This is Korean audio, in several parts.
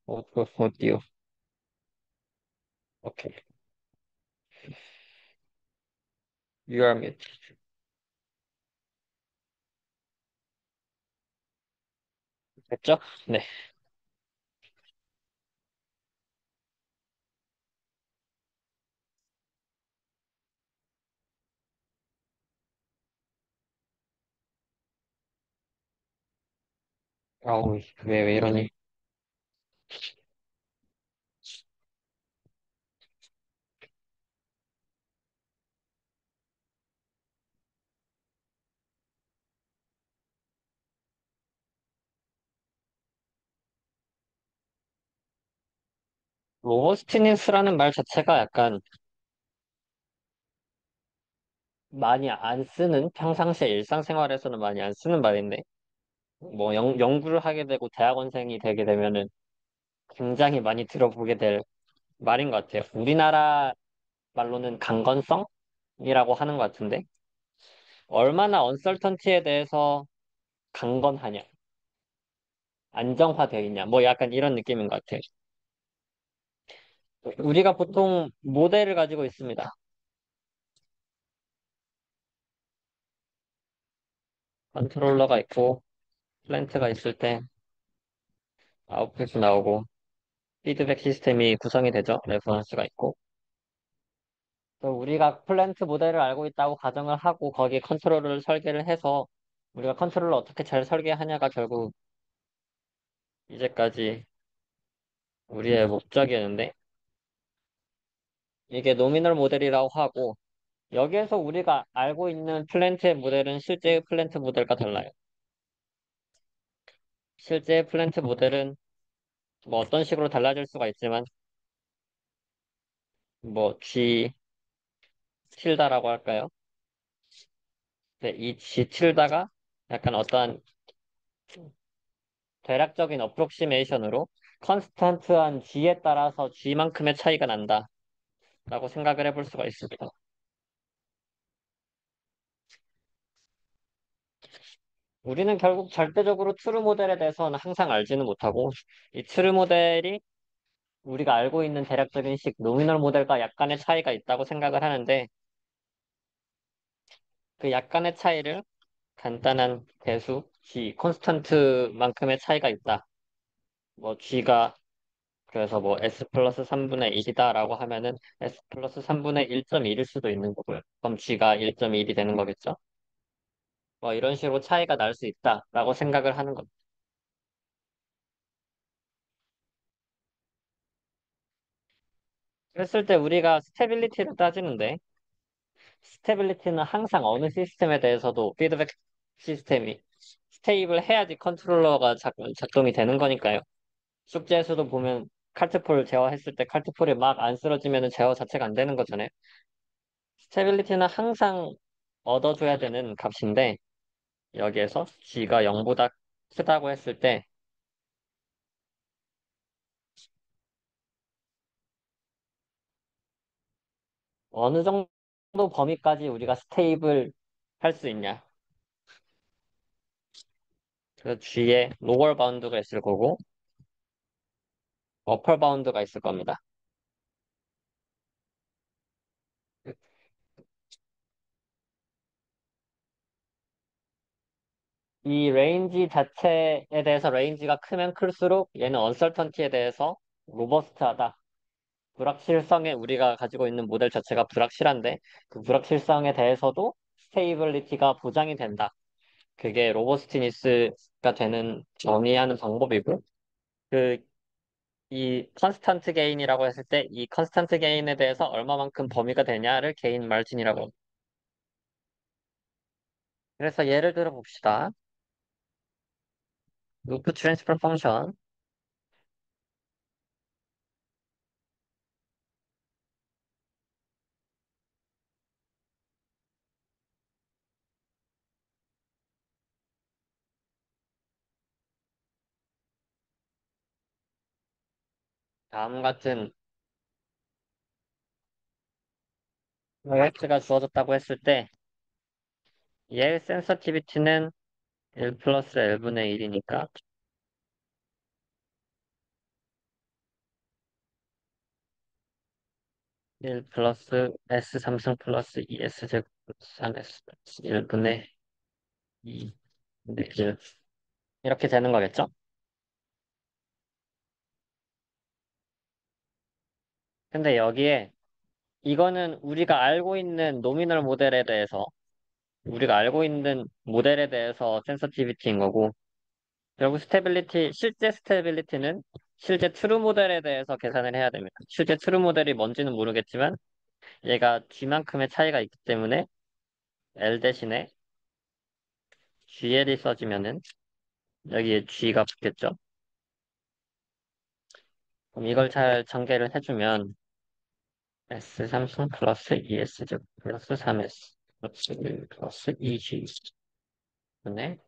어디요? 오케이. You are mute. 됐죠? 네. 아우, 왜 이러니? 로버스티니스라는 말 자체가 약간 많이 안 쓰는, 평상시에 일상생활에서는 많이 안 쓰는 말인데, 뭐, 연구를 하게 되고 대학원생이 되게 되면은 굉장히 많이 들어보게 될 말인 것 같아요. 우리나라 말로는 강건성이라고 하는 것 같은데, 얼마나 언설턴티에 대해서 강건하냐, 안정화되어 있냐, 뭐 약간 이런 느낌인 것 같아요. 우리가 보통 모델을 가지고 있습니다. 컨트롤러가 있고, 플랜트가 있을 때 아웃풋이 나오고, 피드백 시스템이 구성이 되죠. 레퍼런스가 있고. 또 우리가 플랜트 모델을 알고 있다고 가정을 하고, 거기에 컨트롤러를 설계를 해서, 우리가 컨트롤러 어떻게 잘 설계하냐가 결국 이제까지 우리의 목적이었는데, 이게 노미널 모델이라고 하고, 여기에서 우리가 알고 있는 플랜트의 모델은 실제의 플랜트 모델과 달라요. 실제의 플랜트 모델은 뭐 어떤 식으로 달라질 수가 있지만, 뭐 G 틸다라고 할까요? 네, 이 G 틸다가 약간 어떠한 대략적인 어프록시메이션으로 컨스턴트한 G에 따라서 G만큼의 차이가 난다라고 생각을 해볼 수가 있습니다. 우리는 결국 절대적으로 트루 모델에 대해서는 항상 알지는 못하고, 이 트루 모델이 우리가 알고 있는 대략적인 식 노미널 모델과 약간의 차이가 있다고 생각을 하는데, 그 약간의 차이를 간단한 대수 G 콘스턴트만큼의 차이가 있다. 뭐 G가 그래서 뭐 S 플러스 3분의 1이다라고 하면은 S 플러스 3분의 1.1일 수도 있는 거고요. 그럼 G가 1.1이 되는 거겠죠? 뭐 이런 식으로 차이가 날 수 있다라고 생각을 하는 겁니다. 그랬을 때 우리가 스테빌리티를 따지는데, 스테빌리티는 항상 어느 시스템에 대해서도 피드백 시스템이 스테이블 해야지 컨트롤러가 작동이 되는 거니까요. 숙제에서도 보면 칼트폴 제어했을 때 칼트폴이 막 안 쓰러지면 제어 자체가 안 되는 거잖아요. 스테빌리티는 항상 얻어줘야 되는 값인데, 여기에서 G가 0보다 크다고 했을 때 어느 정도 범위까지 우리가 스테이블 할 수 있냐. 그 G에 로월 바운드가 있을 거고 어퍼 바운드가 있을 겁니다. 이 레인지 자체에 대해서 레인지가 크면 클수록 얘는 언설턴티에 대해서 로버스트하다. 불확실성에 우리가 가지고 있는 모델 자체가 불확실한데 그 불확실성에 대해서도 스테이블리티가 보장이 된다. 그게 로버스티니스가 되는 정의하는 방법이고 그 이 컨스탄트 게인이라고 했을 때 이 컨스탄트 게인에 대해서 얼마만큼 범위가 되냐를 게인 마진이라고 합니다. 그래서 예를 들어 봅시다. 루프 트랜스퍼 펑션 다음 같은 x가 주어졌다고 했을 때 얘의 센서티비티는 1 플러스 L분의 1이니까 1 플러스 S 삼성 플러스 2S 제곱 3S 플러스 1분의 2분의 1 이렇게 되는 거겠죠? 근데 여기에 이거는 우리가 알고 있는 모델에 대해서 센서티비티인 거고 결국 실제 스테빌리티는 실제 트루 모델에 대해서 계산을 해야 됩니다. 실제 트루 모델이 뭔지는 모르겠지만 얘가 G만큼의 차이가 있기 때문에 L 대신에 GL이 써지면은 여기에 G가 붙겠죠. 그럼 이걸 잘 전개를 해주면 S3승 플러스 2S제곱 플러스 3S 플러스 1 플러스 2G 분의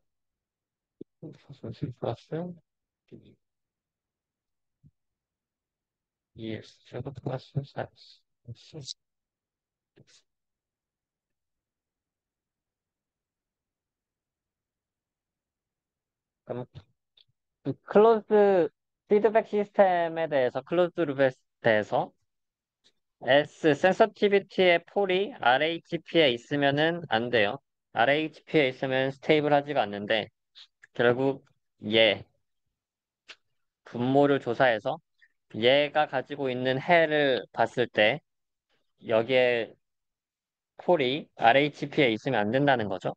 플러스 2S제곱 플러스 4S 그럼 그 클로즈 피드백 시스템에 대해서 클로즈 룹에 대해서 센서티비티의 폴이 RHP에 있으면은 안 돼요. RHP에 있으면 스테이블하지가 않는데 결국 얘 분모를 조사해서 얘가 가지고 있는 해를 봤을 때 여기에 폴이 RHP에 있으면 안 된다는 거죠.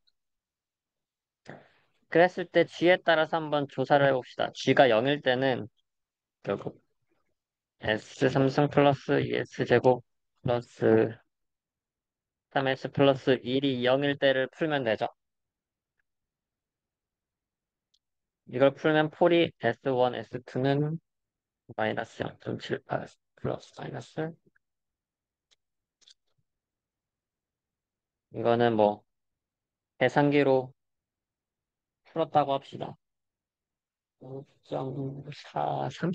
그랬을 때 G에 따라서 한번 조사를 해봅시다. G가 0일 때는 결국 S 삼성 플러스 2S 제곱 플러스 3S 플러스 1이 0일 때를 풀면 되죠. 이걸 풀면 폴이 S1, S2는 마이너스 0.78 플러스 마이너스 이거는 뭐 계산기로 풀었다고 합시다. 5.43?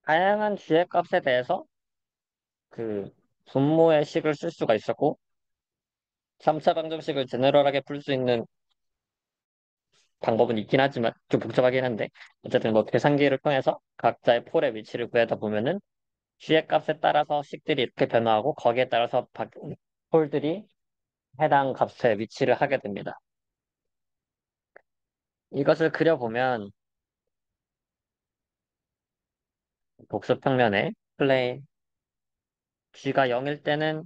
다양한 주의 값에 대해서 그 분모의 식을 쓸 수가 있었고 3차 방정식을 제너럴하게 풀 수 있는 방법은 있긴 하지만 좀 복잡하긴 한데 어쨌든 뭐 계산기를 통해서 각자의 폴의 위치를 구하다 보면은 주의 값에 따라서 식들이 이렇게 변화하고 거기에 따라서 폴들이 해당 값에 위치를 하게 됩니다. 이것을 그려보면 복수평면에 G가 0일 때는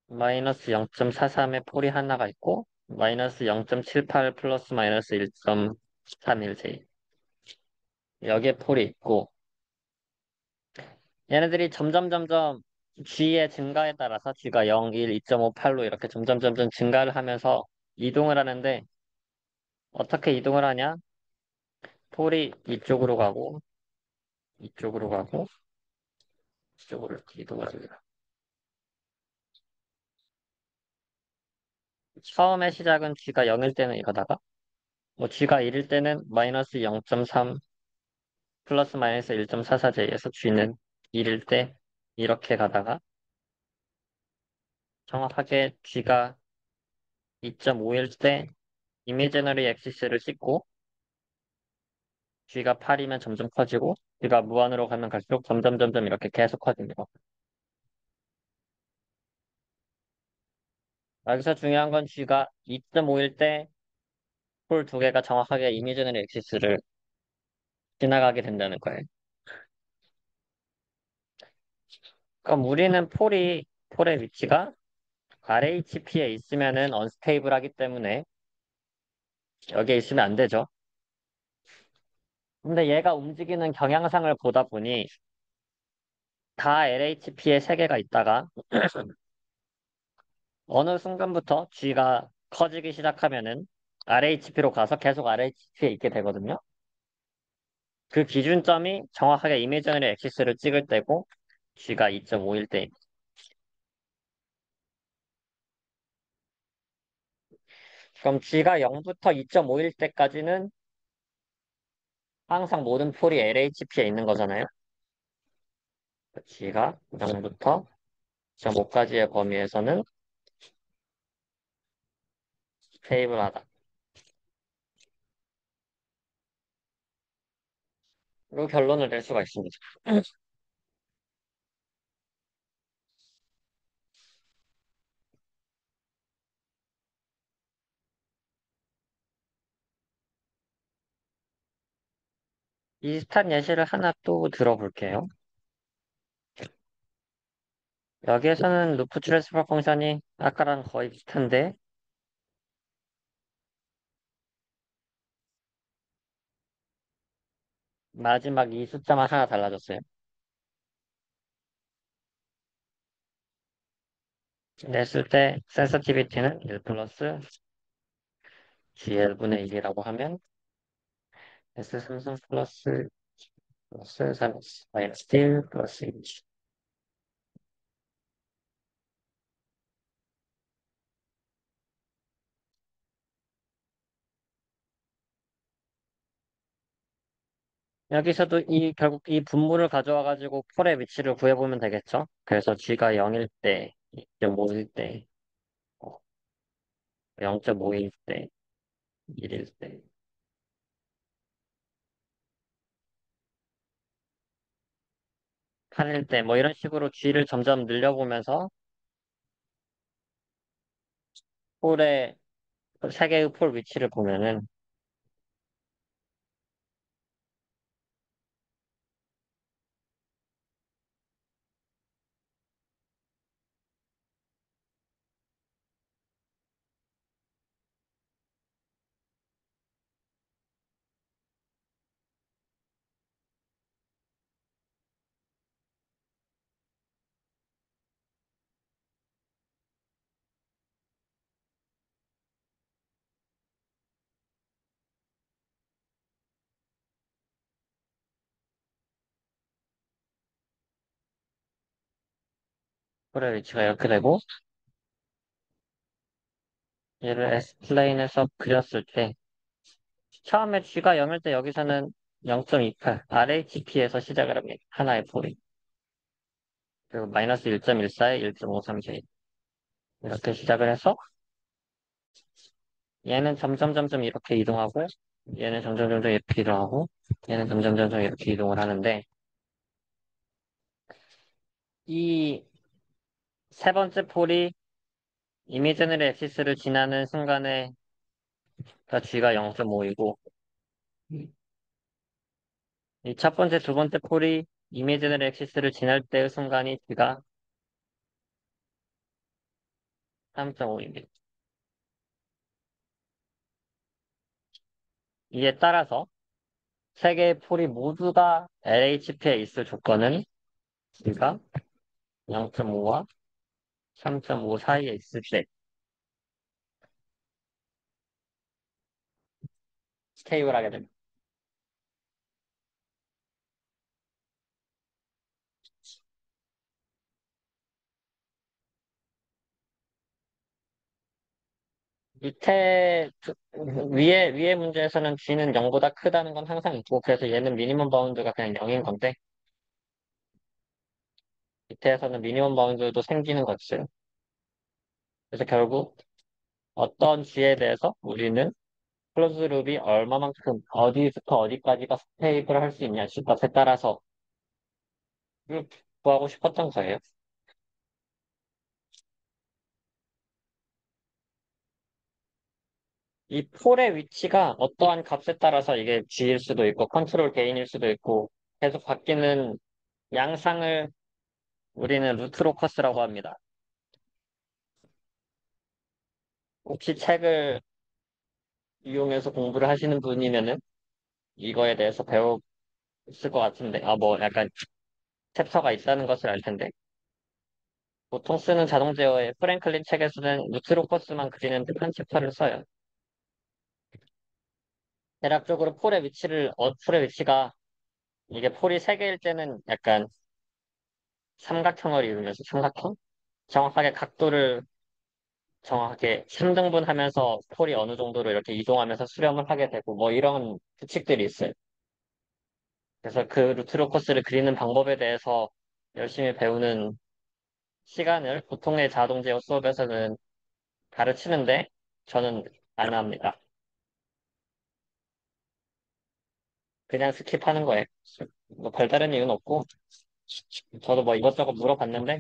마이너스 0.43의 폴이 하나가 있고 마이너스 0.78 플러스 마이너스 1.31j 여기에 폴이 있고 얘네들이 점점 G의 증가에 따라서 G가 0, 1, 2.58로 이렇게 점점 증가를 하면서 이동을 하는데 어떻게 이동을 하냐? 폴이 이쪽으로 가고 이쪽으로 가고 이쪽으로 이렇게 이동하줍니다. 처음에 시작은 G가 0일 때는 이러다가, 뭐 G가 1일 때는 마이너스 0.3 플러스 마이너스 1.44J에서 G는 1일 때 이렇게 가다가, 정확하게 G가 2.5일 때 이미지너리 엑시스를 찍고, G가 8이면 점점 커지고, G가 무한으로 가면 갈수록 점점 점점 이렇게 계속 커집니다. 여기서 중요한 건 G가 2.5일 때 폴 두 개가 정확하게 이미지너리 엑시스를 지나가게 된다는 거예요. 그럼 우리는 폴의 위치가 RHP에 있으면은 언스테이블하기 때문에 여기에 있으면 안 되죠. 근데 얘가 움직이는 경향상을 보다 보니 다 LHP에 세 개가 있다가 어느 순간부터 G가 커지기 시작하면은 RHP로 가서 계속 RHP에 있게 되거든요. 그 기준점이 정확하게 이미지너리 엑시스를 찍을 때고 G가 2.5일 때. 그럼 G가 0부터 2.5일 때까지는 항상 모든 폴이 LHP에 있는 거잖아요. G가 0부터 2.5까지의 범위에서는 스테이블하다. 로 결론을 낼 수가 있습니다. 비슷한 예시를 하나 또 들어볼게요. 여기에서는 루프 트랜스퍼 펑션이 아까랑 거의 비슷한데 마지막 이 숫자만 하나 달라졌어요. 냈을 때 센서티비티는 1 플러스 GL분의 1이라고 하면 S33 플러스 3 마이너스 1 플러스 1. 여기서도 결국 이 분모를 가져와 가지고 폴의 위치를 구해보면 되겠죠. 그래서 G가 0일 때, 2.5일 때, 0.5일 때, 1일 때, 8일 때, 뭐 이런 식으로 G를 점점 늘려보면서 폴의, 세 개의 폴 위치를 보면은 폴의 위치가 이렇게 되고, 얘를 S플레인에서 그렸을 때, 처음에 G가 0일 때 여기서는 0.28, RHP에서 시작을 합니다. 하나의 폴이. 그리고 마이너스 1.14에 1.53J. 이렇게 시작을 해서, 얘는 점점 점점 이렇게 이동하고, 얘는 점점 점점 이렇게 이동하고, 얘는 점점 점점 이렇게 이동을 하는데, 이 세 번째 폴이 이미지너리 엑시스를 지나는 순간에 다 G가 0.5이고, 이 첫 번째, 두 번째 폴이 이미지너리 엑시스를 지날 때의 순간이 G가 3.5입니다. 이에 따라서 세 개의 폴이 모두가 LHP에 있을 조건은 G가 0.5와 3.5 사이에 있을 때 스테이블하게 됩니다. 위에 문제에서는 G는 0보다 크다는 건 항상 있고, 그래서 얘는 미니멈 바운드가 그냥 0인 건데, 밑에서는 미니멈 바운드도 생기는 거지. 그래서 결국 어떤 G에 대해서 우리는 클로즈 룹이 얼마만큼 어디부터 어디까지가 스테이블 할 수 있냐, G값에 따라서 구하고 싶었던 거예요. 이 폴의 위치가 어떠한 값에 따라서 이게 G일 수도 있고, 컨트롤 게인일 수도 있고, 계속 바뀌는 양상을 우리는 루트 로커스라고 합니다. 혹시 책을 이용해서 공부를 하시는 분이면은 이거에 대해서 배웠을 것 같은데, 뭐 약간 챕터가 있다는 것을 알 텐데. 보통 쓰는 자동 제어의 프랭클린 책에서는 루트 로커스만 그리는 듯한 챕터를 써요. 대략적으로 폴의 위치가 이게 폴이 세 개일 때는 약간 삼각형을 이루면서 삼각형? 정확하게 각도를 정확하게 3등분 하면서 폴이 어느 정도로 이렇게 이동하면서 수렴을 하게 되고 뭐 이런 규칙들이 있어요. 그래서 그 루트로 코스를 그리는 방법에 대해서 열심히 배우는 시간을 보통의 자동 제어 수업에서는 가르치는데 저는 안 합니다. 그냥 스킵하는 거예요. 뭐 별다른 이유는 없고 저도 뭐 이것저것 물어봤는데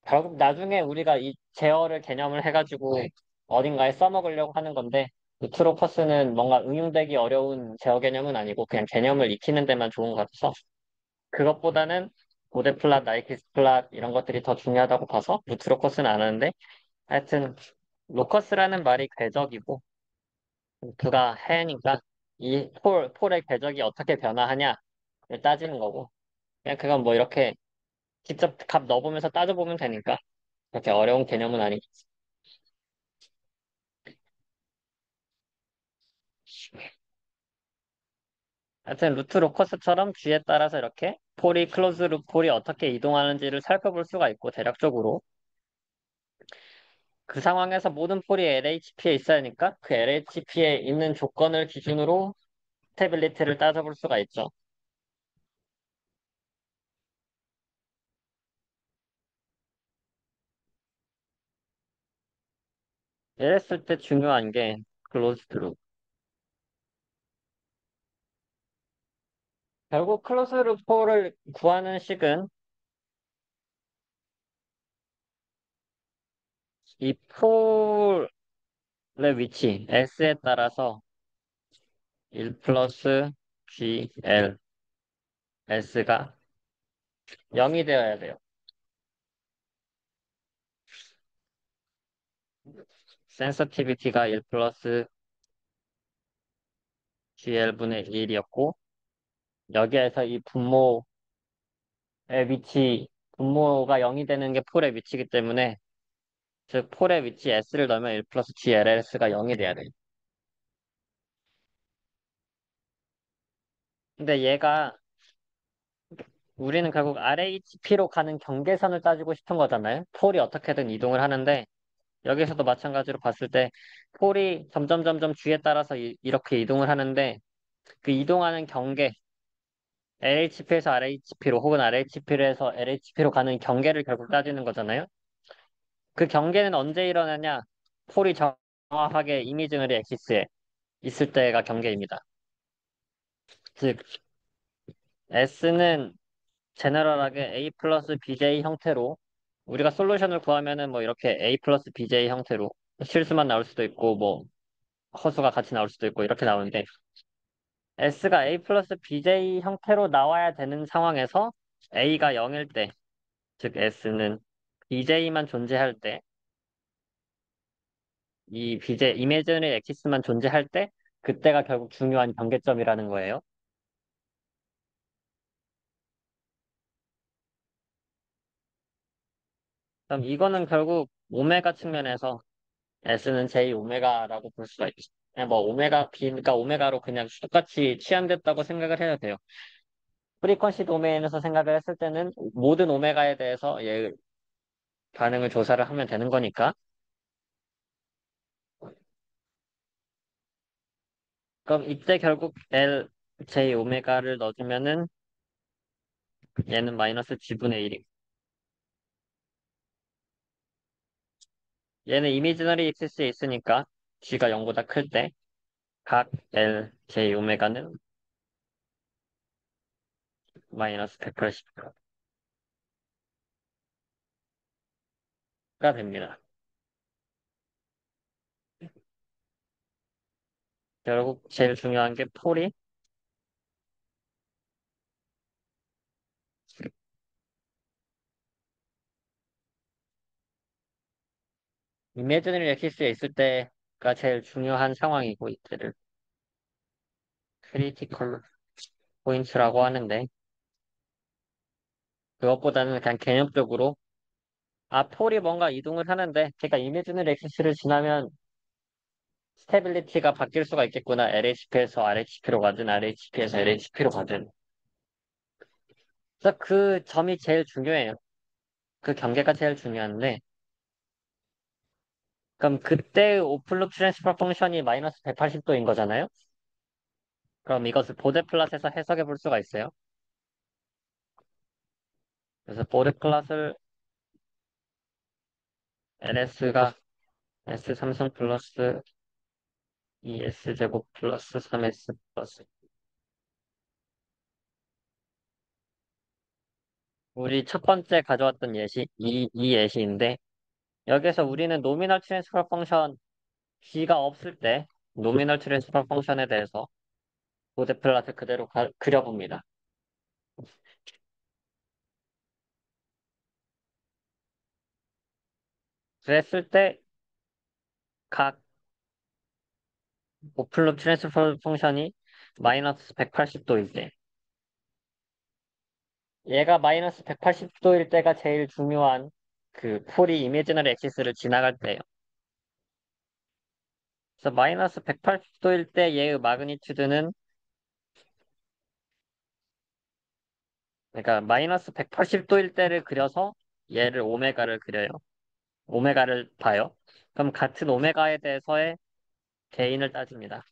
결국 나중에 우리가 이 제어를 개념을 해가지고 어딘가에 써먹으려고 하는 건데 루트로커스는 뭔가 응용되기 어려운 제어 개념은 아니고 그냥 개념을 익히는 데만 좋은 것 같아서 그것보다는 고대 플랫, 나이키스 플랫 이런 것들이 더 중요하다고 봐서 루트로커스는 안 하는데 하여튼 로커스라는 말이 궤적이고 그가 해니까 이 폴의 궤적이 어떻게 변화하냐를 따지는 거고 그냥 그건 뭐 이렇게 직접 값 넣어보면서 따져보면 되니까 그렇게 어려운 개념은 아니고 하여튼 루트 로커스처럼 G에 따라서 이렇게 폴이 클로즈 룹 폴이 어떻게 이동하는지를 살펴볼 수가 있고 대략적으로 그 상황에서 모든 폴이 LHP에 있어야 하니까 그 LHP에 있는 조건을 기준으로 스테빌리티를 따져볼 수가 있죠. 이랬을 때 중요한 게 클로즈드 룹. 결국 클로즈 룹 폴을 구하는 식은 이 폴의 위치 S에 따라서 1 플러스 GL S가 0이 되어야 돼요. 센서티비티가 1 플러스 GL분의 1이었고 여기에서 이 분모의 분모가 0이 되는 게 폴의 위치이기 때문에 즉 폴의 위치 S를 넣으면 1 플러스 GLS가 0이 돼야 돼요. 근데 얘가 우리는 결국 RHP로 가는 경계선을 따지고 싶은 거잖아요. 폴이 어떻게든 이동을 하는데 여기서도 마찬가지로 봤을 때 폴이 점점 G에 따라서 이렇게 이동을 하는데 그 이동하는 경계 LHP에서 RHP로 혹은 RHP에서 LHP로 가는 경계를 결국 따지는 거잖아요. 그 경계는 언제 일어나냐? 폴이 정확하게 이미지너리 엑시스에 있을 때가 경계입니다. 즉 S는 제너럴하게 A 플러스 BJ 형태로 우리가 솔루션을 구하면은 뭐 이렇게 A 플러스 BJ 형태로 실수만 나올 수도 있고 뭐 허수가 같이 나올 수도 있고 이렇게 나오는데 S가 A 플러스 BJ 형태로 나와야 되는 상황에서 A가 0일 때, 즉 S는 BJ만 존재할 때, 이 BJ 이미지너리 엑시스만 존재할 때 그때가 결국 중요한 경계점이라는 거예요. 그럼 이거는 결국 오메가 측면에서 S는 J 오메가라고 볼 수가 있죠. 그냥 뭐 오메가 B니까 오메가로 그냥 똑같이 치환됐다고 생각을 해야 돼요. 프리퀀시 도메인에서 생각을 했을 때는 모든 오메가에 대해서 얘 반응을 조사를 하면 되는 거니까 그럼 이때 결국 L, J, 오메가를 넣어주면은 얘는 마이너스 G분의 1이고 얘는 이미지너리 액시스에 있으니까 G가 0보다 클 때 각 L, J, 오메가는 마이너스 180가 됩니다. 결국 제일 중요한 게 폴이 이미지너리 액시스에 있을 때가 제일 중요한 상황이고 이때를 크리티컬 포인트라고 하는데 그것보다는 그냥 개념적으로 폴이 뭔가 이동을 하는데 제가 이미지너리 액시스를 지나면 스테빌리티가 바뀔 수가 있겠구나. LHP에서 RHP로 가든 RHP에서 LHP로 가든. 그래서 그 점이 제일 중요해요. 그 경계가 제일 중요한데 그럼 그때 오픈룩 트랜스퍼 펑션이 마이너스 180도인 거잖아요. 그럼 이것을 보드 플랫에서 해석해 볼 수가 있어요. 그래서 보드 플랫을 LS가 S3승 플러스 2S제곱 플러스 3S 플러스 우리 첫 번째 가져왔던 예시 이 예시인데 여기서 우리는 노미널 트랜스퍼 펑션 G가 없을 때 노미널 트랜스퍼 펑션에 대해서 보드 플랫을 그대로 그려봅니다. 그랬을 때 각 오픈룩 트랜스퍼 펑션이 마이너스 180도일 때 얘가 마이너스 180도일 때가 제일 중요한 그 폴이 이미지너리 액시스를 지나갈 때예요. 그래서 마이너스 180도일 때 얘의 마그니튜드는 그러니까 마이너스 180도일 때를 그려서 얘를 오메가를 그려요. 오메가를 봐요. 그럼 같은 오메가에 대해서의 개인을 따집니다.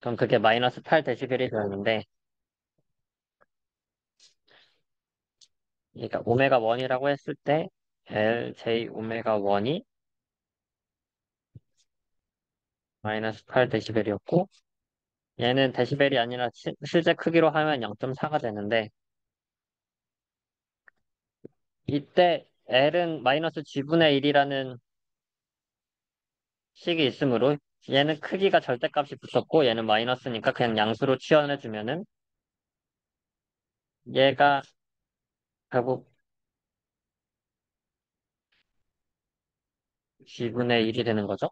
그럼 그게 마이너스 8데시벨이 되는데 그러니까 오메가 1이라고 했을 때 LJ 오메가 1이 마이너스 8데시벨이었고 얘는 데시벨이 아니라 실제 크기로 하면 0.4가 되는데 이때 L은 마이너스 G분의 1이라는 식이 있으므로 얘는 크기가 절대값이 붙었고 얘는 마이너스니까 그냥 양수로 치환해주면은 얘가 결국 G분의 1이 되는 거죠.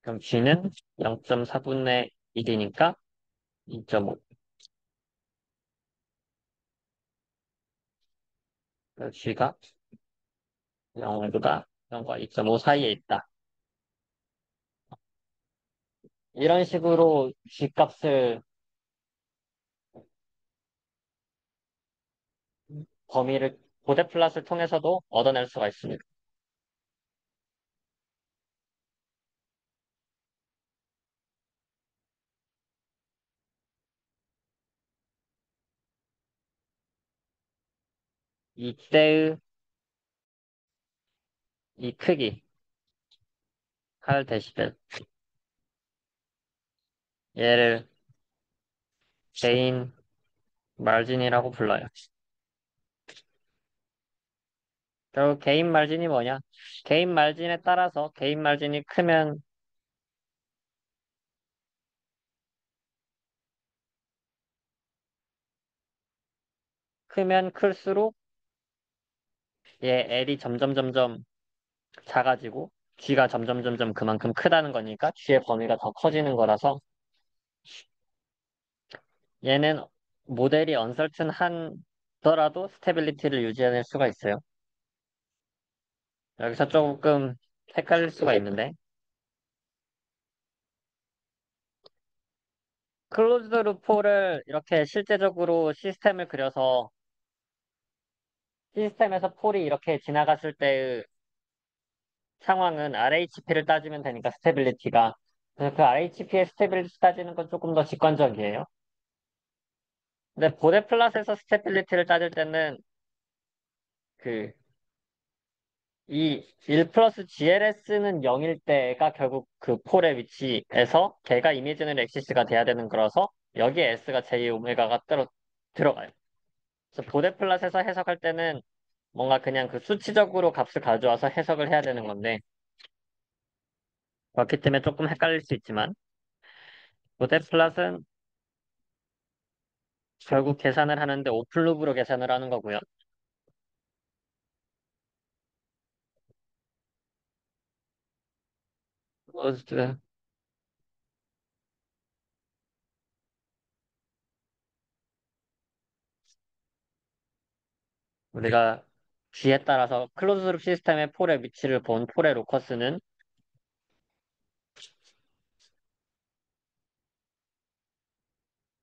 그럼 G는 0.4분의 1이니까 2.5. G가 0보다 0과 2.5 사이에 있다. 이런 식으로 G값을 범위를 고대 플랫을 통해서도 얻어낼 수가 있습니다. 이때의 이 크기 8데시벨 얘를 개인 말진이라고 불러요. 결국 개인 말진이 뭐냐? 개인 말진에 따라서 개인 말진이 크면 클수록 얘 L이 점점 작아지고 G가 점점 그만큼 크다는 거니까 G의 범위가 더 커지는 거라서 얘는 모델이 언설튼하더라도 스테빌리티를 유지해낼 수가 있어요. 여기서 조금 헷갈릴 수가 있는데 클로즈드 루프를 이렇게 실제적으로 시스템을 그려서 시스템에서 폴이 이렇게 지나갔을 때의 상황은 RHP를 따지면 되니까 스테빌리티가. 그래서 그 RHP의 스테빌리티 따지는 건 조금 더 직관적이에요. 근데 보데 플랫에서 스테빌리티를 따질 때는 그 이 1 플러스 GLS는 0일 때가 결국 그 폴의 위치에서 걔가 이미지널 엑시스가 돼야 되는 거라서 여기에 S가 J 오메가가 들어가요. 그래서 보데 플랫에서 해석할 때는 뭔가 그냥 그 수치적으로 값을 가져와서 해석을 해야 되는 건데 그렇기 때문에 조금 헷갈릴 수 있지만 보데 플랫은 결국 계산을 하는데 오픈루프로 계산을 하는 거고요. 어쨌든 우리가 G에 따라서 클로즈룹 시스템의 폴의 위치를 본 폴의 로커스는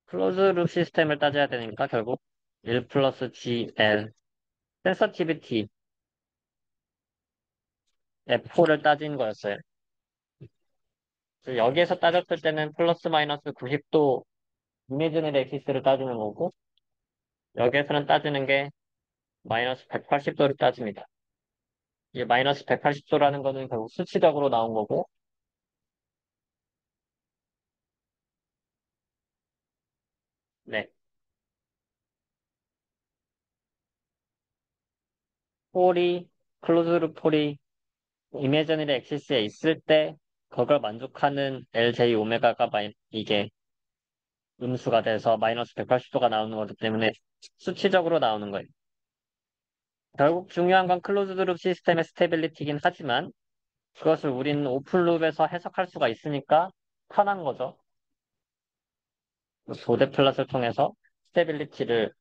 클로즈룹 시스템을 따져야 되니까 결국 1 플러스 GL 센서티비티의 폴을 따진 거였어요. 그래서 여기에서 따졌을 때는 플러스 마이너스 90도 이미지널 엑시스를 따지는 거고 여기에서는 따지는 게 마이너스 180도를 따집니다. 이 마이너스 180도라는 거는 결국 수치적으로 나온 거고 네. 폴이 클로즈룹 폴이 이미지너리 엑시스에 있을 때 그걸 만족하는 LJ 오메가가 이게 음수가 돼서 마이너스 180도가 나오는 거기 때문에 수치적으로 나오는 거예요. 결국 중요한 건 클로즈드 룹 시스템의 스테빌리티이긴 하지만 그것을 우리는 오픈 룹에서 해석할 수가 있으니까 편한 거죠. 도대 플랫을 통해서 스테빌리티를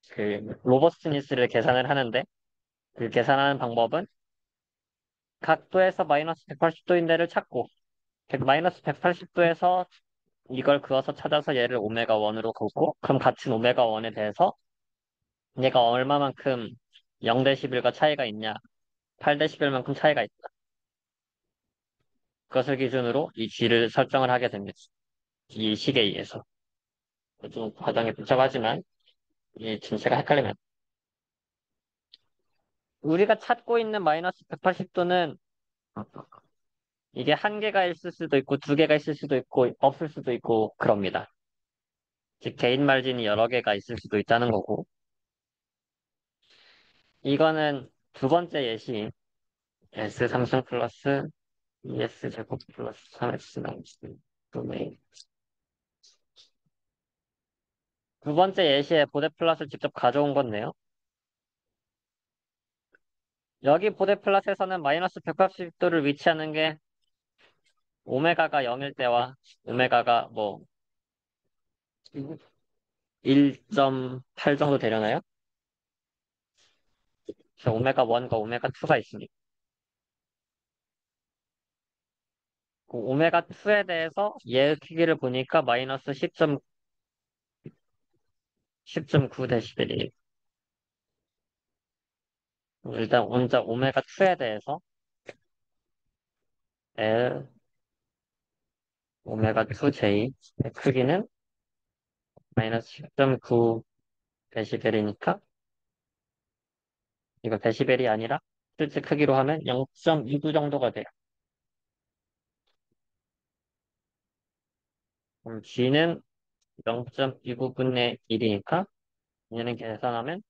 그 로버스트니스를 계산을 하는데 그 계산하는 방법은 각도에서 마이너스 180도인 데를 찾고 마이너스 180도에서 이걸 그어서 찾아서 얘를 오메가 1으로 긋고 그럼 같은 오메가 1에 대해서 얘가 얼마만큼 0데시벨과 차이가 있냐 8데시벨만큼 차이가 있다. 그것을 기준으로 이 G를 설정을 하게 됩니다. 이 식에 의해서. 좀 과정이 복잡하지만 이 전체가 헷갈리면 우리가 찾고 있는 마이너스 180도는 이게 한 개가 있을 수도 있고 두 개가 있을 수도 있고 없을 수도 있고 그럽니다. 즉 개인 말진이 여러 개가 있을 수도 있다는 거고 이거는 두 번째 예시 S 삼성 플러스 ES 제곱 플러스 3S 나누기 도메인 두 번째 예시에 보데 플랫을 직접 가져온 건데요. 여기 보데 플랫에서는 마이너스 180도를 위치하는 게 오메가가 0일 때와 오메가가 뭐 1.8 정도 되려나요? 그래서 오메가 1과 오메가 2가 있습니다. 그 오메가 2에 대해서 얘의 크기를 보니까 마이너스 10.9 데시벨이에요. 일단 먼저 오메가 2에 대해서 L 오메가 2J의 크기는 마이너스 10.9 데시벨이니까 이거 데시벨이 아니라 실제 크기로 하면 0.29 정도가 돼요. 그럼 G는 0.29분의 1이니까 얘는 계산하면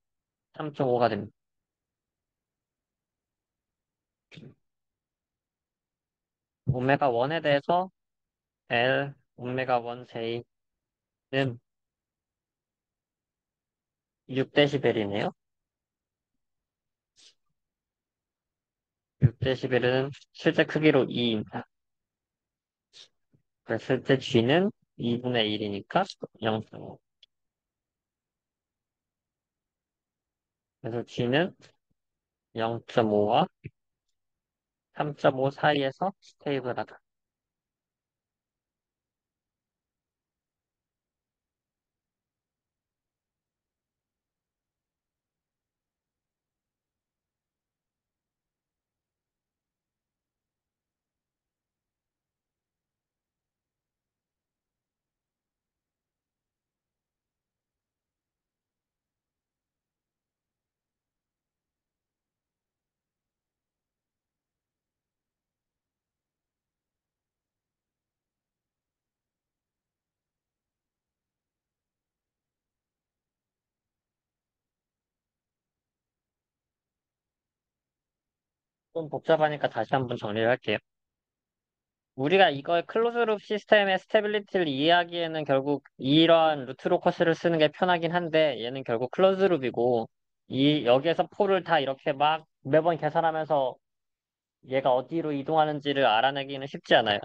3.5가 됩니다. 오메가 1에 대해서 L 오메가 1 J는 6데시벨이네요. 6데시벨은 실제 크기로 2입니다. 그래서 실제 G는 2분의 1이니까 0.5. 그래서 G는 0.5와 3.5 사이에서 스테이블하다. 좀 복잡하니까 다시 한번 정리를 할게요. 우리가 이거의 클로즈룹 시스템의 스테빌리티를 이해하기에는 결국 이러한 루트 로커스를 쓰는 게 편하긴 한데 얘는 결국 클로즈룹이고 이 여기에서 폴을 다 이렇게 막 매번 계산하면서 얘가 어디로 이동하는지를 알아내기는 쉽지 않아요.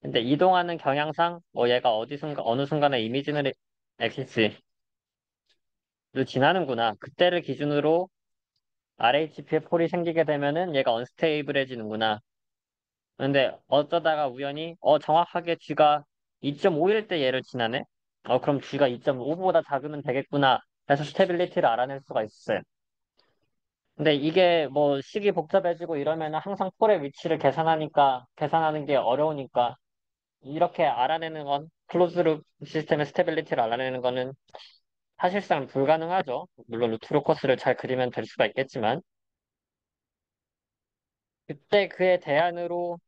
근데 이동하는 경향상 뭐 얘가 어느 순간에 이미지너리 엑시스로 지나는구나. 그때를 기준으로 RHP에 폴이 생기게 되면은 얘가 언스테이블해지는구나. 근데 어쩌다가 우연히 정확하게 G가 2.5일 때 얘를 지나네? 그럼 G가 2.5보다 작으면 되겠구나 해서 스테빌리티를 알아낼 수가 있어요. 근데 이게 뭐 식이 복잡해지고 이러면 항상 폴의 위치를 계산하는 게 어려우니까 이렇게 알아내는 건 클로즈룹 시스템의 스테빌리티를 알아내는 거는 사실상 불가능하죠. 물론 루트로커스를 잘 그리면 될 수가 있겠지만 그때 그의 대안으로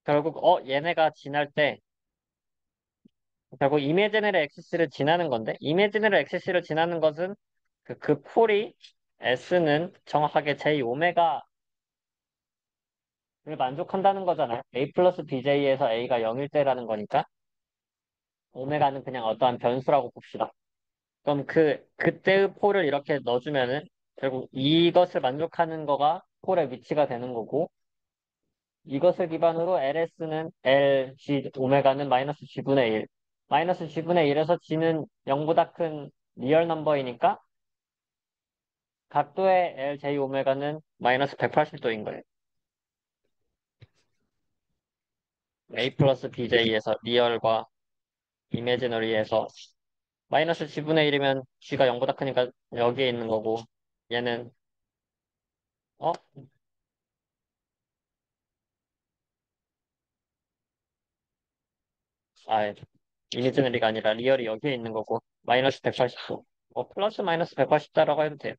결국 얘네가 지날 때 결국 이미지너리 엑시스를 지나는 건데 이미지너리 엑시스를 지나는 것은 그 폴이 S는 정확하게 J 오메가를 만족한다는 거잖아요. A 플러스 BJ에서 A가 0일 때라는 거니까 오메가는 그냥 어떠한 변수라고 봅시다. 그럼 그때의 폴을 이렇게 넣어주면은 결국 이것을 만족하는 거가 폴의 위치가 되는 거고 이것을 기반으로 LS는 L, G, 오메가는 마이너스 G분의 1. 마이너스 G분의 1에서 G는 0보다 큰 리얼 넘버이니까 각도의 L, J, 오메가는 마이너스 180도인 거예요. A 플러스 BJ에서 리얼과 이미지너리에서 마이너스 G분의 1이면 G가 0보다 크니까 여기에 있는 거고 얘는 어? 아, 이미지너리가 아니라 리얼이 여기에 있는 거고 마이너스 180도. 플러스 마이너스 180도라고 해도 돼요.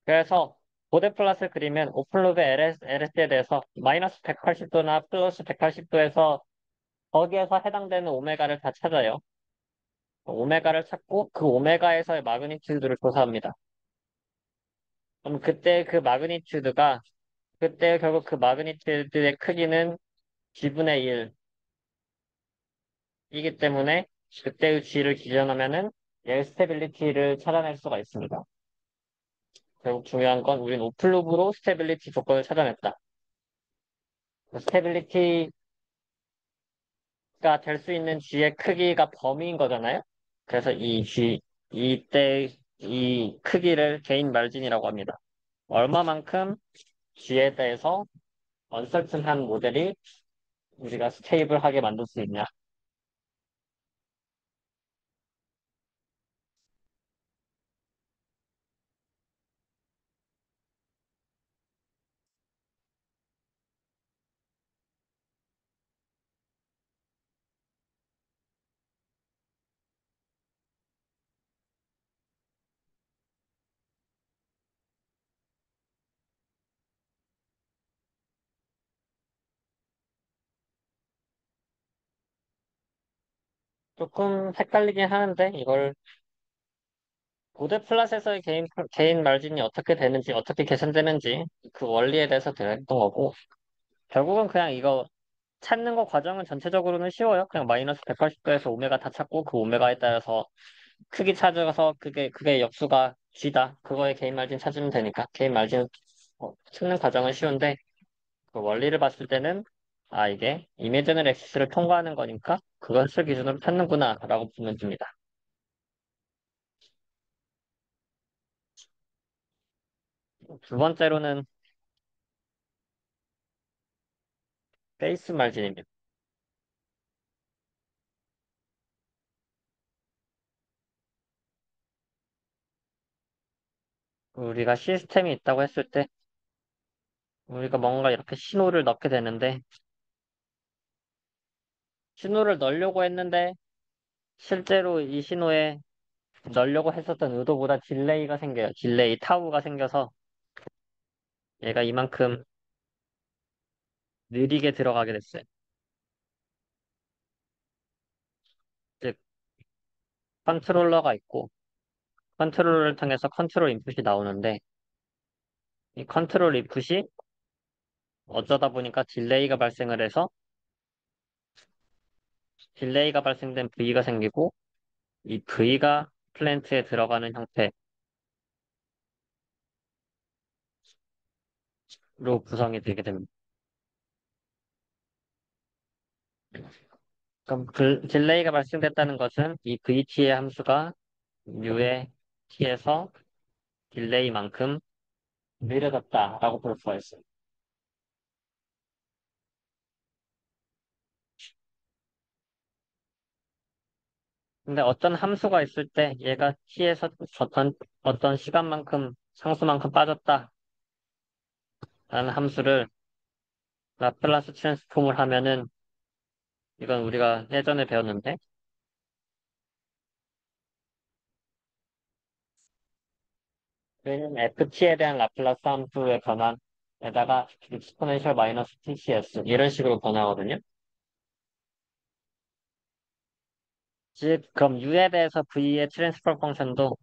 그래서 고대 플러스 그리면 오픈룹의 LS에 대해서 마이너스 180도나 플러스 180도에서 거기에서 해당되는 오메가를 다 찾아요. 오메가를 찾고 그 오메가에서의 마그니튜드를 조사합니다. 그럼 그때 결국 그 마그니튜드의 크기는 G분의 1이기 때문에 그때의 G를 기준하면은 얘 스테빌리티를 찾아낼 수가 있습니다. 결국 중요한 건 우린 오픈룹으로 스테빌리티 조건을 찾아냈다. 스테빌리티가 될 수 있는 G의 크기가 범위인 거잖아요. 그래서 이때 이 크기를 개인 말진이라고 합니다. 얼마만큼 G에 대해서 언설튼한 모델이 우리가 스테이블하게 만들 수 있냐. 조금 헷갈리긴 하는데 이걸 고대 플랫에서의 개인 말진이 어떻게 되는지 어떻게 계산되는지 그 원리에 대해서 들었던 거고 결국은 그냥 이거 찾는 거 과정은 전체적으로는 쉬워요. 그냥 마이너스 180도에서 오메가 다 찾고 그 오메가에 따라서 크기 찾아서 그게 역수가 G다. 그거에 개인 말진 찾으면 되니까 개인 말진 찾는 과정은 쉬운데 그 원리를 봤을 때는 이게 이미지널 엑시스를 통과하는 거니까 그것을 기준으로 찾는구나 라고 보면 됩니다. 두 번째로는 베이스 말진입니다. 우리가 시스템이 있다고 했을 때 우리가 뭔가 이렇게 신호를 넣게 되는데 신호를 넣으려고 했는데 실제로 이 신호에 넣으려고 했었던 의도보다 딜레이가 생겨요. 딜레이 타우가 생겨서 얘가 이만큼 느리게 들어가게 됐어요. 즉 컨트롤러가 있고 컨트롤을 통해서 컨트롤 인풋이 나오는데 이 컨트롤 인풋이 어쩌다 보니까 딜레이가 발생된 V가 생기고 이 V가 플랜트에 들어가는 형태로 구성이 되게 됩니다. 그럼 딜레이가 발생됐다는 것은 이 VT의 함수가 U의 T에서 딜레이만큼 느려졌다라고 볼 수가 있어요. 근데 어떤 함수가 있을 때 얘가 T에서 어떤 시간만큼 상수만큼 빠졌다라는 함수를 라플라스 트랜스폼을 하면은 이건 우리가 예전에 배웠는데 왜냐면 ft에 대한 라플라스 함수의 변환에다가 exponential 마이너스 tcs 이런 식으로 변하거든요. 즉 그럼 u에 대해서 v의 트랜스퍼 펑션도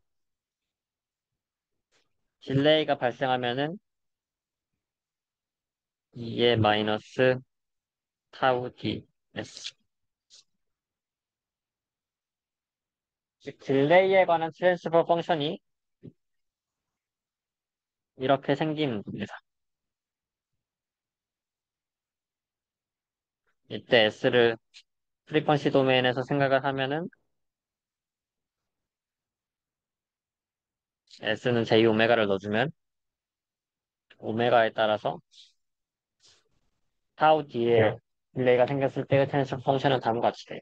딜레이가 발생하면은 2의 마이너스 타우 ds 즉 딜레이에 관한 트랜스퍼 펑션이 이렇게 생깁니다. 이때 s를 프리퀀시 도메인에서 생각을 하면은 s는 j 오메가를 넣어주면 오메가에 따라서 타우 d에 딜레이가 생겼을 때의 트랜스퍼 펑션은 다음과 같이 돼요.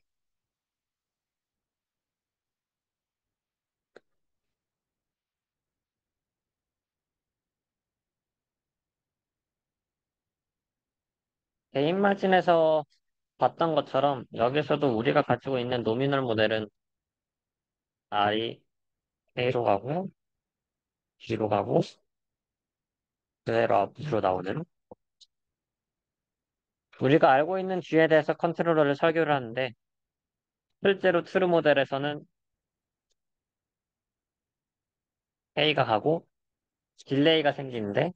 개인 마진에서 봤던 것처럼 여기서도 우리가 가지고 있는 노미널 모델은 I, A로 가고 G로 가고 그대로 앞으로 나오는 우리가 알고 있는 G에 대해서 컨트롤러를 설계를 하는데 실제로 트루 모델에서는 A가 가고 딜레이가 생기는데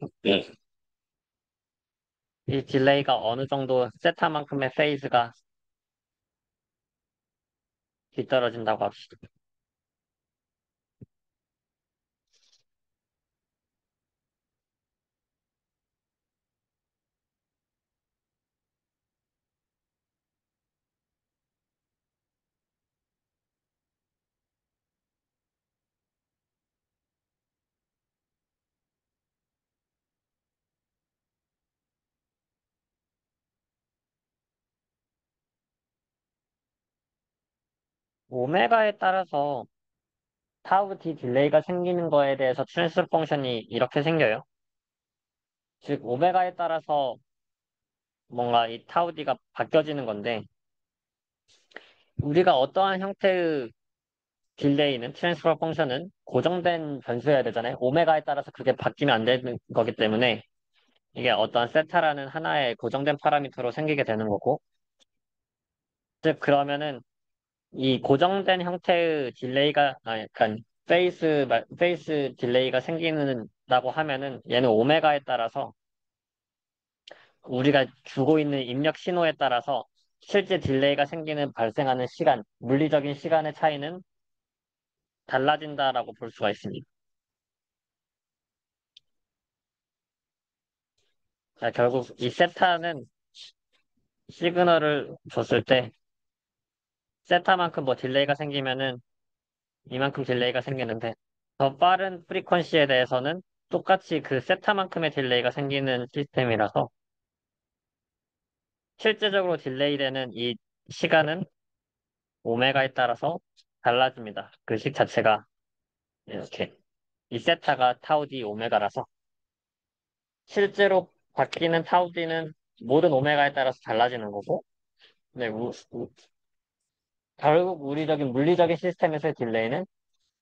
이 딜레이가 어느 정도 세타만큼의 페이즈가 뒤떨어진다고 합시다. 오메가에 따라서 타우 D 딜레이가 생기는 거에 대해서 트랜스퍼 펑션이 이렇게 생겨요. 즉 오메가에 따라서 뭔가 이 타우 D가 바뀌어지는 건데 우리가 어떠한 형태의 딜레이는 트랜스퍼 펑션은 고정된 변수여야 되잖아요. 오메가에 따라서 그게 바뀌면 안 되는 거기 때문에 이게 어떤 세타라는 하나의 고정된 파라미터로 생기게 되는 거고 즉 그러면은 이 고정된 형태의 딜레이가 약간 페이스 딜레이가 생기는다고 하면은 얘는 오메가에 따라서 우리가 주고 있는 입력 신호에 따라서 실제 딜레이가 발생하는 시간, 물리적인 시간의 차이는 달라진다라고 볼 수가 있습니다. 자, 결국 이 세타는 시그널을 줬을 때 세타만큼 뭐 딜레이가 생기면은 이만큼 딜레이가 생기는데 더 빠른 프리퀀시에 대해서는 똑같이 그 세타만큼의 딜레이가 생기는 시스템이라서 실제적으로 딜레이 되는 이 시간은 오메가에 따라서 달라집니다. 그 식 자체가 이렇게 이 세타가 타우 D 오메가라서 실제로 바뀌는 타우 D는 모든 오메가에 따라서 달라지는 거고 네, 결국 우리적인 물리적인 시스템에서의 딜레이는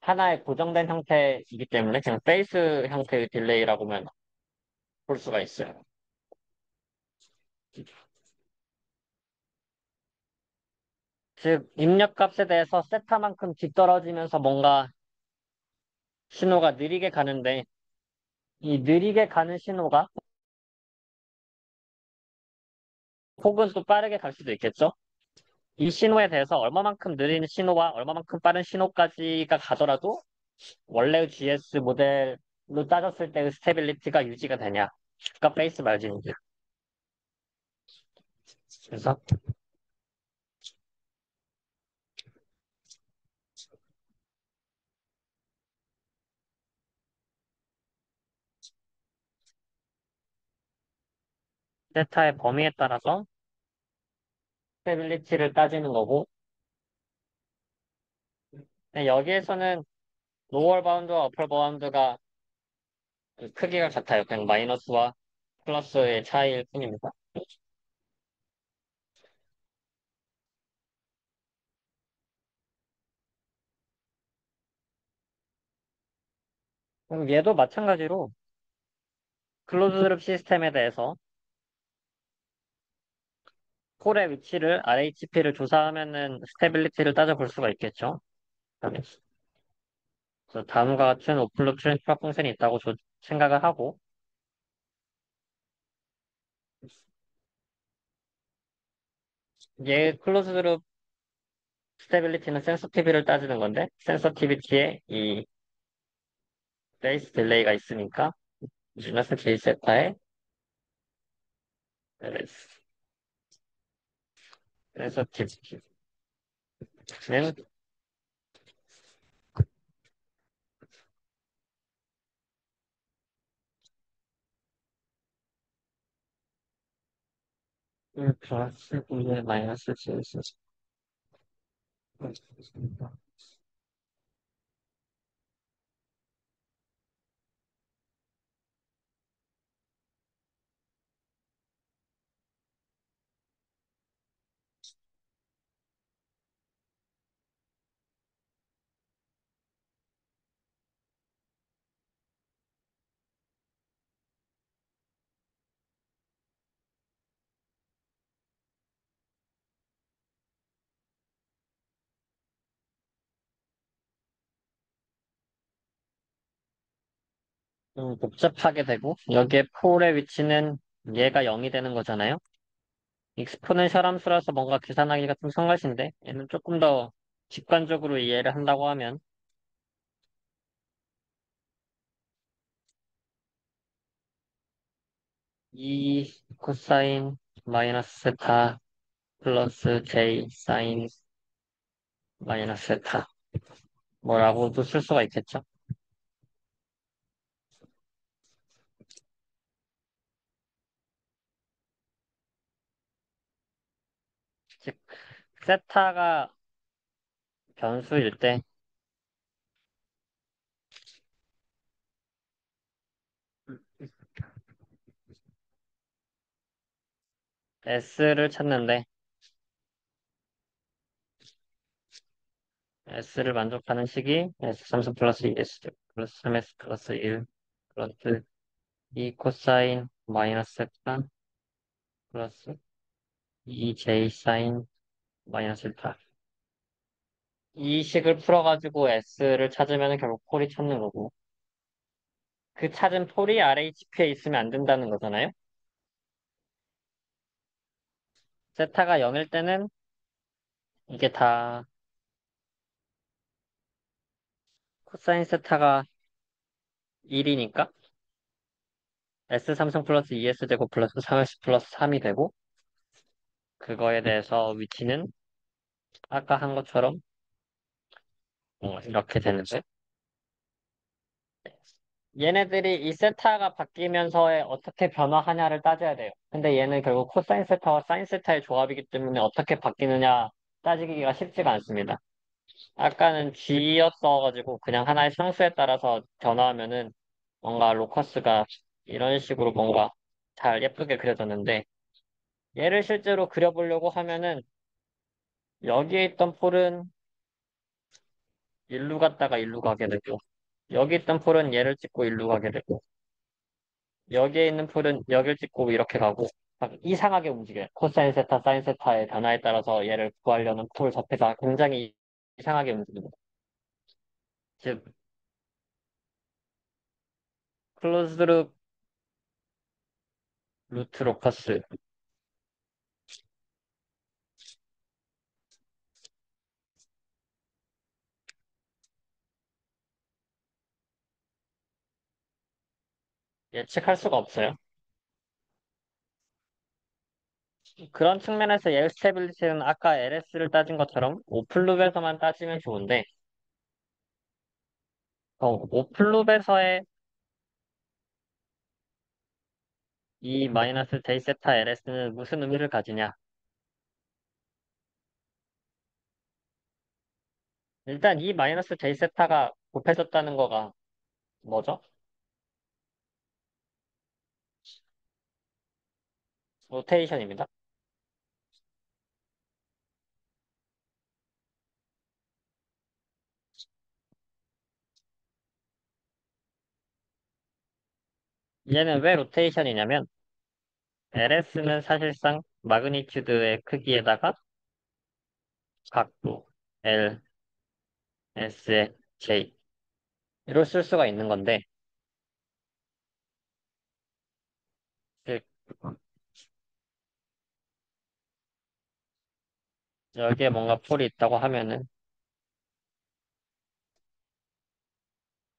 하나의 고정된 형태이기 때문에 그냥 페이스 형태의 딜레이라고만 볼 수가 있어요. 즉, 입력값에 대해서 세타만큼 뒤떨어지면서 뭔가 신호가 느리게 가는데 이 느리게 가는 신호가 혹은 또 빠르게 갈 수도 있겠죠? 이 신호에 대해서 얼마만큼 느린 신호와 얼마만큼 빠른 신호까지가 가더라도 원래의 GS 모델로 따졌을 때의 스테빌리티가 유지가 되냐? 그러니까 페이스 마진이죠. 그래서 세타의 범위에 따라서 스테빌리티를 따지는 거고 근데 여기에서는 로월 바운드와 어पर 바운드가 그 크기가 같아요. 그냥 마이너스와 플러스의 차이일 뿐입니다. 그럼 얘도 마찬가지로 클로즈 드롭 시스템에 대해서 폴의 위치를 RHP를 조사하면은 스테빌리티를 따져볼 수가 있겠죠. 그래서 다음과 같은 오픈룩 트랜스퍼 풍선이 있다고 생각을 하고 얘 클로즈 드롭 스테빌리티는 센서티비를 따지는 건데 센서티비티에 이 베이스 딜레이가 있으니까 마이너스 J 세타의 센서티비티는 플러스 2의 마이너스 J 세타 복잡하게 되고 여기에 폴의 위치는 얘가 0이 되는 거잖아요. 익스포넨셜 함수라서 뭔가 계산하기가 좀 성가신데 얘는 조금 더 직관적으로 이해를 한다고 하면 이 코사인 마이너스 세타 플러스 J 사인 마이너스 세타 뭐라고도 쓸 수가 있겠죠. 즉 세타가 변수일 때 S를 찾는데 S를 만족하는 식이 S3 플러스 2S 플러스 3S 플러스 1 플러스 2 코사인 마이너스 세타 플러스 2J 사인 마이너스 세타 이 식을 풀어가지고 S를 찾으면 결국 폴이 찾는 거고 그 찾은 폴이 RHQ에 있으면 안 된다는 거잖아요. 세타가 0일 때는 이게 다 코사인 세타가 1이니까 S 삼성 플러스 2S 제곱 플러스 3S 플러스 3이 되고 그거에 대해서 위치는 아까 한 것처럼 이렇게 되는데 얘네들이 이 세타가 바뀌면서에 어떻게 변화하냐를 따져야 돼요. 근데 얘는 결국 코사인 세타와 사인 세타의 조합이기 때문에 어떻게 바뀌느냐 따지기가 쉽지가 않습니다. 아까는 G였어가지고 그냥 하나의 상수에 따라서 변화하면은 뭔가 로커스가 이런 식으로 뭔가 잘 예쁘게 그려졌는데 얘를 실제로 그려보려고 하면은 여기에 있던 폴은 일루 갔다가 일루 가게 되고 여기 있던 폴은 얘를 찍고 일루 가게 되고 여기에 있는 폴은 여기를 찍고 이렇게 가고 막 이상하게 움직여요. 코사인 세타, 사인 세타의 변화에 따라서 얘를 구하려는 폴 자체가 굉장히 이상하게 움직입니다. 즉 클로즈 룹 루트 로커스. 예측할 수가 없어요. 그런 측면에서 예측 스테빌리티는 아까 LS를 따진 것처럼 오픈룹에서만 따지면 좋은데, 오픈룹에서의 이 마이너스 제이세타 LS는 무슨 의미를 가지냐? 일단 이 마이너스 제이세타가 곱해졌다는 거가 뭐죠? 로테이션입니다. 얘는 왜 로테이션이냐면 LS는 사실상 마그니튜드의 크기에다가 각도 L, S의 J로 쓸 수가 있는 건데 즉, 여기에 뭔가 폴이 있다고 하면은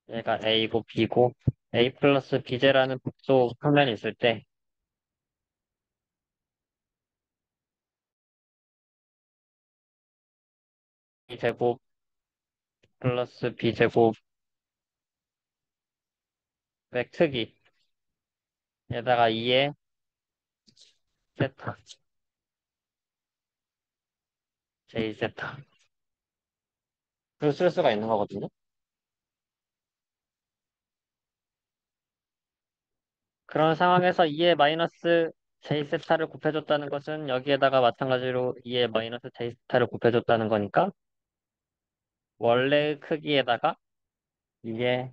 얘가 A고 B고 A 플러스 B제라는 복수 평면이 있을 때 B제곱 플러스 B제곱의 크기에다가 2의 세타, J세타 를 쓸 수가 있는 거거든요. 그런 상황에서 2의 마이너스 J세타를 곱해줬다는 것은 여기에다가 마찬가지로 2의 마이너스 J세타를 곱해줬다는 거니까 원래의 크기에다가 이게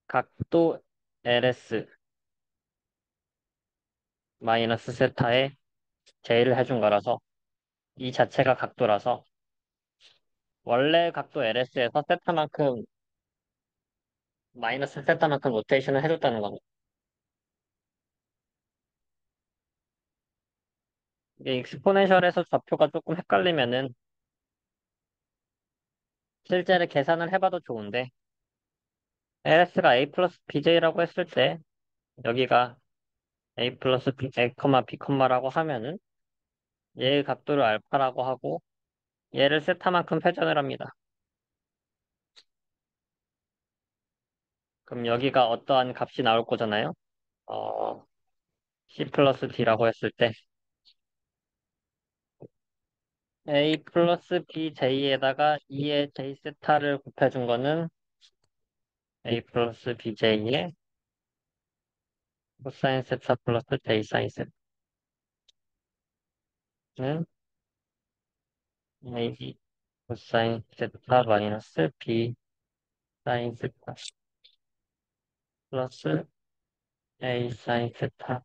각도 LS 마이너스 세타에 J를 해준 거라서 이 자체가 각도라서 원래 각도 LS에서 세타만큼 마이너스 세타만큼 로테이션을 해줬다는 겁니다. 이게 익스포넨셜에서 좌표가 조금 헷갈리면은 실제로 계산을 해봐도 좋은데 LS가 A 플러스 BJ라고 했을 때 여기가 A 플러스 B, A, B, 라고 하면은 얘의 각도를 알파라고 하고 얘를 세타만큼 회전을 합니다. 그럼 여기가 어떠한 값이 나올 거잖아요? 어, C 플러스 D라고 했을 때 A 플러스 BJ에다가 2의 J 세타를 곱해준 거는 A 플러스 BJ의 코사인 세타 플러스 J 사인 세타는 AB 코사인 세타 마이너스 B 사인 세타 플러스 A 사인 세타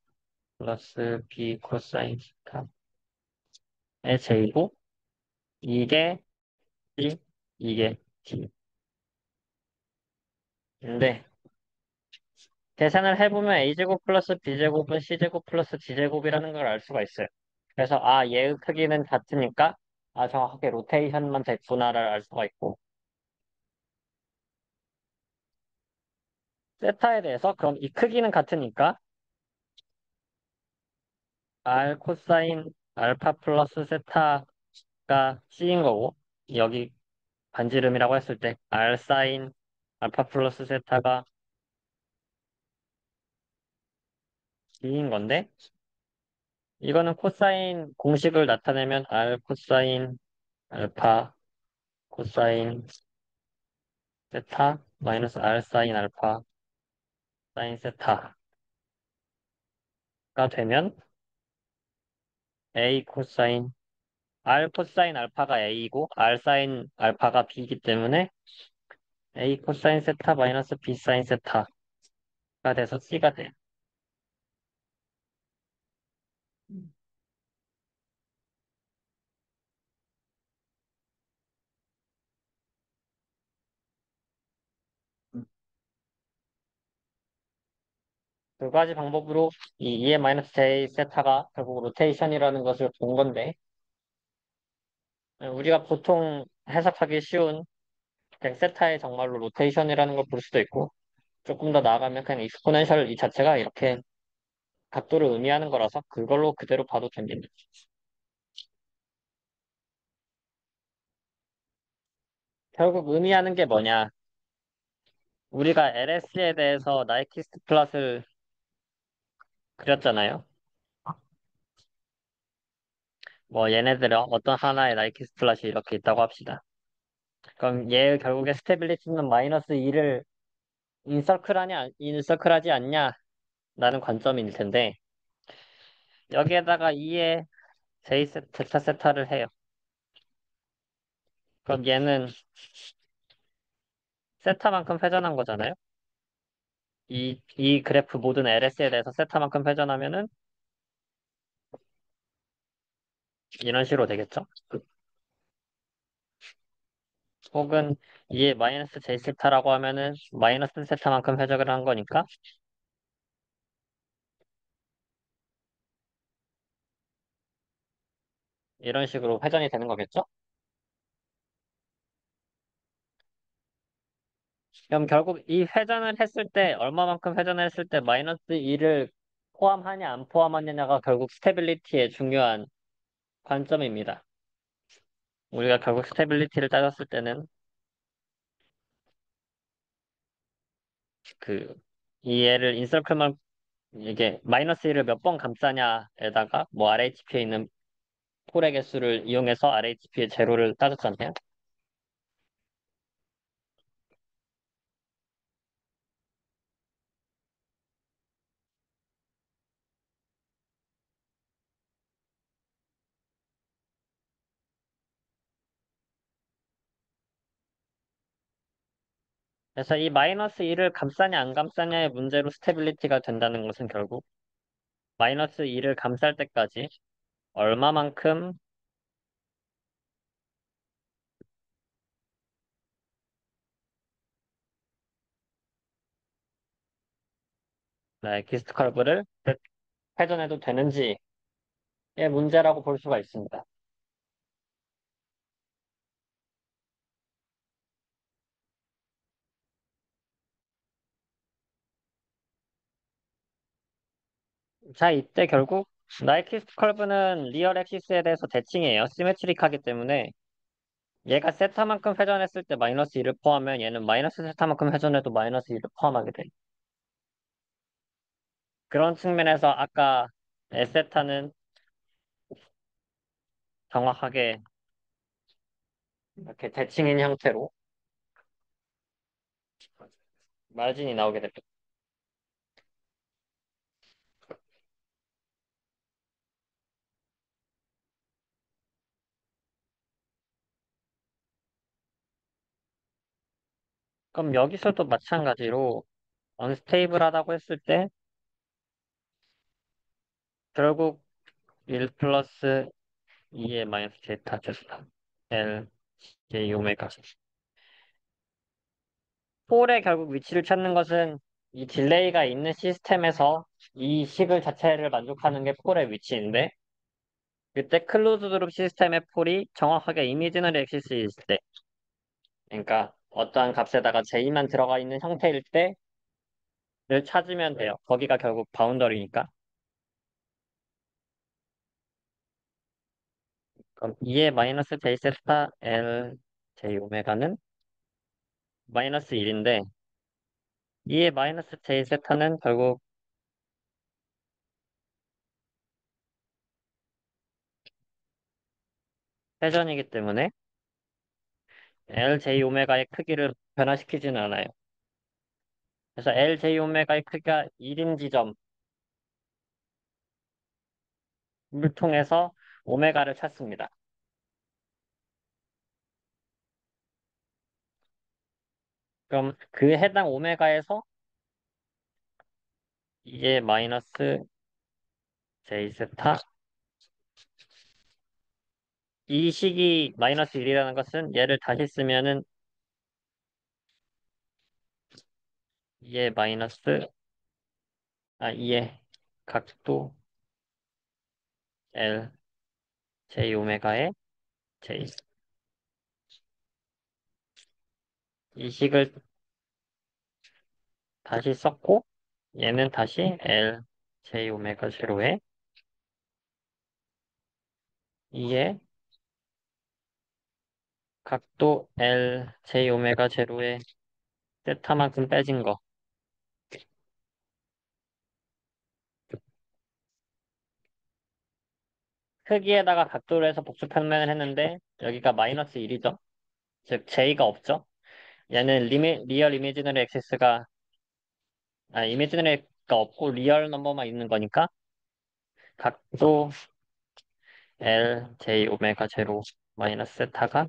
플러스 B 코사인 세타의 제이고 이게 C, 이게 D. 근데 계산을 해보면 A제곱 플러스 B제곱은 C제곱 플러스 D제곱이라는 걸 알 수가 있어요. 그래서 얘의 크기는 같으니까 정확하게 로테이션만 됐구나를 알 수가 있고 세타에 대해서 그럼 이 크기는 같으니까 R 코사인 알파 플러스 세타가 C인 거고 여기 반지름이라고 했을 때 R 사인 알파 플러스 세타가 D인 건데 이거는 코사인 공식을 나타내면 R 코사인 알파 코사인 세타 마이너스 R 사인 알파 사인 세타가 되면 A 코사인 R 코사인 알파가 A이고 R 사인 알파가 B이기 때문에 A 코사인 세타 마이너스 B 사인 세타가 돼서 C가 돼요. 두 가지 방법으로 이 EM-J 세타가 결국 로테이션이라는 것을 본 건데, 우리가 보통 해석하기 쉬운 그냥 세타의 정말로 로테이션이라는 걸 볼 수도 있고, 조금 더 나아가면 그냥 익스포넨셜 이 자체가 이렇게 각도를 의미하는 거라서 그걸로 그대로 봐도 됩니다. 결국 의미하는 게 뭐냐? 우리가 LS에 대해서 나이키스트 플랫을 그렸잖아요. 뭐 얘네들은 어떤 하나의 나이키스트 플랫이 이렇게 있다고 합시다. 그럼 얘 결국에 스테빌리티는 마이너스 2를 인서클하지 않냐? 라는 관점일 텐데 여기에다가 2의 제타 세타를 해요. 그럼 얘는 세타만큼 회전한 거잖아요. 이 그래프 모든 LS에 대해서 세타만큼 회전하면은 이런 식으로 되겠죠. 혹은 2의 마이너스 j 세타라고 하면은 마이너스 세타만큼 회전을 한 거니까 이런 식으로 회전이 되는 거겠죠. 그럼 결국 이 회전을 했을 때 얼마만큼 회전을 했을 때 마이너스 2를 포함하냐 안 포함하느냐가 결국 스테빌리티의 중요한 관점입니다. 우리가 결국 스테빌리티를 따졌을 때는 그 이 애를 인서클만 이게 마이너스 1을 몇 번 감싸냐에다가 뭐 RHP에 있는 폴의 개수를 이용해서 RHP의 제로를 따졌잖아요. 그래서 이 마이너스 1을 감싸냐 안 감싸냐의 문제로 스테빌리티가 된다는 것은 결국 마이너스 2를 감쌀 때까지 얼마만큼 기스트 커브를 회전해도 되는지의 문제라고 볼 수가 있습니다. 자, 이때 결국 나이키스트 커브는 리얼 엑시스에 대해서 대칭이에요. 시메트릭하기 때문에 얘가 세타만큼 회전했을 때 마이너스 1을 포함하면 얘는 마이너스 세타만큼 회전해도 마이너스 1을 포함하게 돼. 그런 측면에서 아까 S세타는 정확하게 이렇게 대칭인 형태로 마진이 나오게 됩니다. 그럼 여기서도 마찬가지로 언스테이블하다고 했을 때 결국 1 플러스 2의 마이너스 제타 제타 L J 오메가 폴의 결국 위치를 찾는 것은 이 딜레이가 있는 시스템에서 이 식을 자체를 만족하는 게 폴의 위치인데 그때 클로즈드 룹 시스템의 폴이 정확하게 이미지너리 엑시스일 때 그러니까 어떠한 값에다가 J만 들어가 있는 형태일 때를 찾으면 돼요. 거기가 결국 바운더리니까. 그럼 2의 마이너스 J 세타 L J 오메가는 마이너스 1인데 2의 마이너스 J 세타는 결국 회전이기 때문에 LJ 오메가의 크기를 변화시키지는 않아요. 그래서 LJ 오메가의 크기가 1인 지점을 통해서 오메가를 찾습니다. 그럼 그 해당 오메가에서 2의 마이너스 J 세타 이 식이 마이너스 1이라는 것은 얘를 다시 쓰면은 2의 마이너스 이에 각도 L, J 오메가의 J. 이 식을 다시 썼고, 얘는 다시 L, J 오메가 제로에 이에 각도 L, J 오메가 제로에 세타만큼 빼진 거. 크기에다가 각도를 해서 복수 평면을 했는데, 여기가 마이너스 1이죠. 즉, J가 없죠. 얘는 리얼 이미지너리 액시스가, 이미지너리가 없고 리얼 넘버만 있는 거니까, 각도 L, J 오메가 제로 마이너스 세타가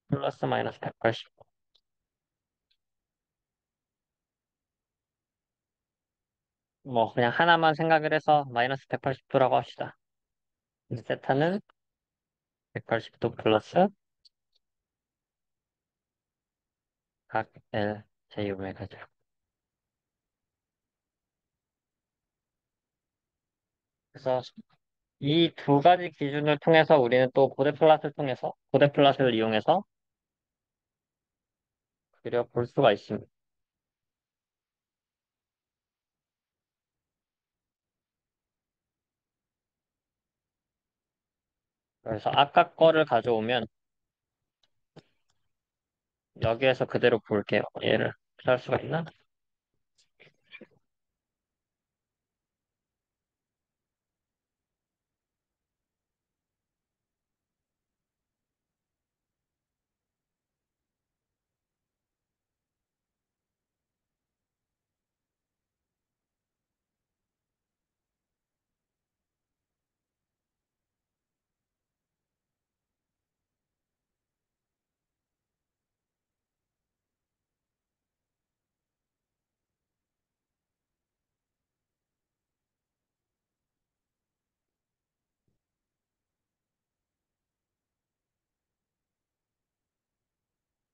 플러스 마이너스 180. 뭐, 그냥 하나만 생각을 해서 마이너스 180도라고 합시다. 세타는 180도 플러스 각 L, J 오메가 제로. 그래서 이 두 가지 기준을 통해서 우리는 또 보데 플랫을 이용해서 그려볼 수가 있습니다. 그래서 아까 거를 가져오면 여기에서 그대로 볼게요. 얘를 할 수가 있나?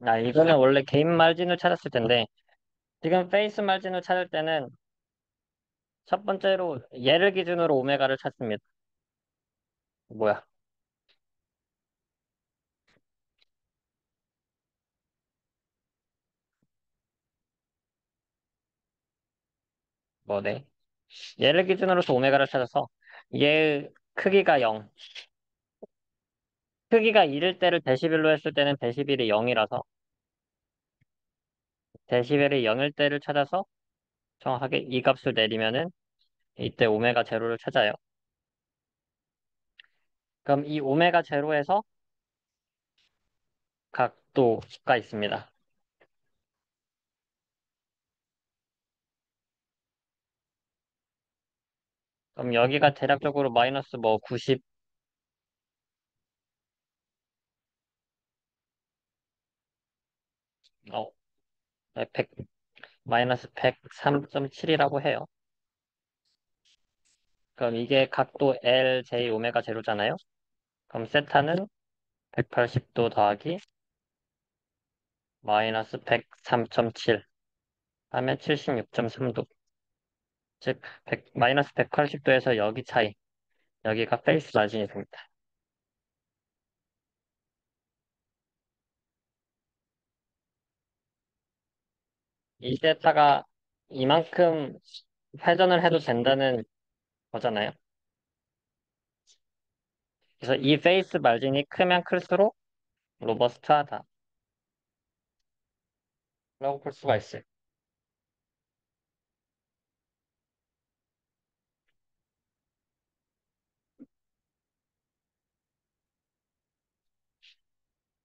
이거는 원래 개인 말진을 찾았을 텐데 지금 페이스 말진을 찾을 때는 첫 번째로 얘를 기준으로 오메가를 찾습니다. 뭐야? 뭐네? 얘를 기준으로서 오메가를 찾아서 얘 크기가 0, 크기가 1일 때를 데시벨로 했을 때는 데시벨이 0이라서 데시벨이 0일 때를 찾아서 정확하게 이 값을 내리면은 이때 오메가 제로를 찾아요. 그럼 이 오메가 제로에서 각도가 있습니다. 그럼 여기가 대략적으로 마이너스 뭐 90, 100, 마이너스 103.7이라고 해요. 그럼 이게 각도 LJ 오메가 제로잖아요. 그럼 세타는 180도 더하기 마이너스 103.7 하면 76.3도. 즉, 마이너스 180도에서 여기 차이. 여기가 페이스 마진이 됩니다. 이 세타가 이만큼 회전을 해도 된다는 거잖아요. 그래서 이 페이스 마진이 크면 클수록 로버스트하다. 라고 볼 수가 있어요.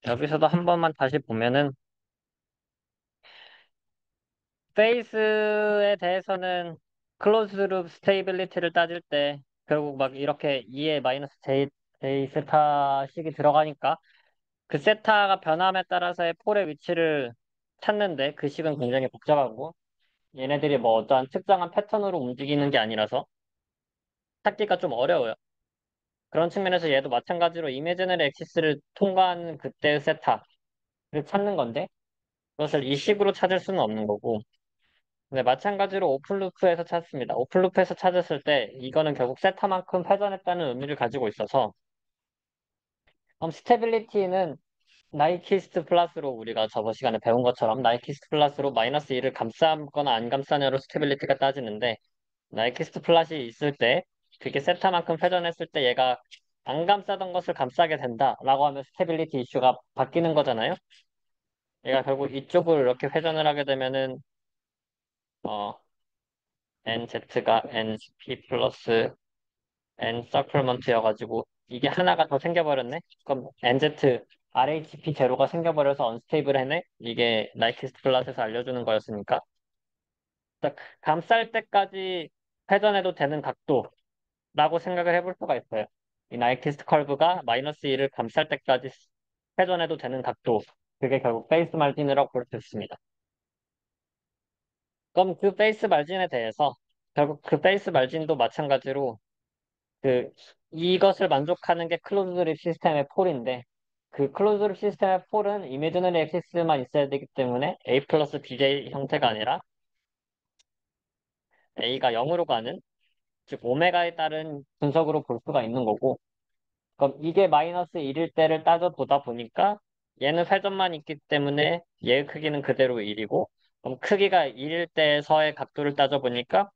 여기서도 한 번만 다시 보면은 페이스에 대해서는 클로즈 룹 스테이빌리티를 따질 때 결국 막 이렇게 2의 마이너스 J 세타식이 들어가니까 그 세타가 변함에 따라서의 폴의 위치를 찾는데 그 식은 굉장히 복잡하고 얘네들이 뭐 어떠한 특정한 패턴으로 움직이는 게 아니라서 찾기가 좀 어려워요. 그런 측면에서 얘도 마찬가지로 이미지너리 엑시스를 통과하는 그때의 세타를 찾는 건데 그것을 이 식으로 찾을 수는 없는 거고 네, 마찬가지로 오픈루프에서 찾습니다. 오픈루프에서 찾았을 때 이거는 결국 세타만큼 회전했다는 의미를 가지고 있어서 그럼 스테빌리티는 나이키스트 플러스로 우리가 저번 시간에 배운 것처럼 나이키스트 플러스로 마이너스 1을 감싸거나 안 감싸냐로 스테빌리티가 따지는데 나이키스트 플러스이 있을 때 그게 세타만큼 회전했을 때 얘가 안 감싸던 것을 감싸게 된다라고 하면 스테빌리티 이슈가 바뀌는 거잖아요. 얘가 결국 이쪽으로 이렇게 회전을 하게 되면은 어 NZ가 NP 플러스 N 서클먼트여가지고 이게 하나가 더 생겨버렸네. 그럼 NZ RHP 제로가 생겨버려서 언스테이블해네. 이게 나이키스트 플랫에서 알려주는 거였으니까. 딱 감쌀 때까지 회전해도 되는 각도라고 생각을 해볼 수가 있어요. 이 나이키스트 컬브가 마이너스 1을 감쌀 때까지 회전해도 되는 각도. 그게 결국 페이스 마진이라고 볼 수 있습니다. 그럼 그 페이스 마진에 대해서 결국 그 페이스 마진도 마찬가지로 그 이것을 만족하는 게 클로즈드립 시스템의 폴인데 그 클로즈드립 시스템의 폴은 이미지너리 액시스만 있어야 되기 때문에 A 플러스 BJ 형태가 아니라 A가 0으로 가는 즉 오메가에 따른 분석으로 볼 수가 있는 거고 그럼 이게 마이너스 1일 때를 따져보다 보니까 얘는 회전만 있기 때문에 얘의 크기는 그대로 1이고 그럼 크기가 1일 때에서의 각도를 따져보니까